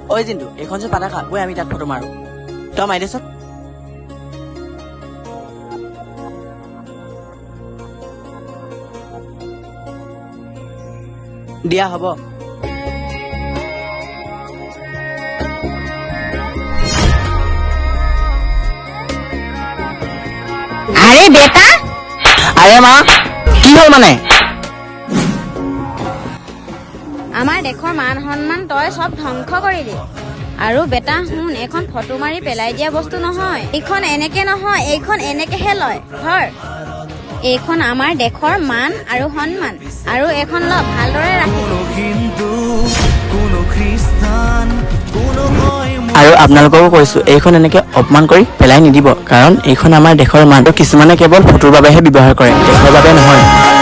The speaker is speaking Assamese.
ঐ জিন্তু, এইখন যে পাতাকা বৈ আমি তাত ফটো মাৰো। তই মাৰি দেচোন। দিয়া হ'ব। আৰে বেটা, আৰে মা, কি হ'ল মানে? আমাৰ দেশৰ মান সন্মান তই চব ধ্বংস কৰিলি। আৰু বেটা শুন, এইখন ফটো মাৰি পেলাই দিয়া বস্তু নহয়। এইখন এনেকে নহয়, এইখন এনেকেহে লয়। ধৰ, এইখন আমাৰ দেশৰ মান আৰু সন্মান। আৰু এইখন ল, ভালদৰে ৰাখিবি। আৰু আপোনালোককো কৈছো, এইখন এনেকে অপমান কৰি পেলাই নিদিব, কাৰণ এইখন আমাৰ দেশৰ মান। কিছুমানে কেৱল ফটোৰ বাবেহে ব্যৱহাৰ কৰে, দেশৰ বাবে নহয়।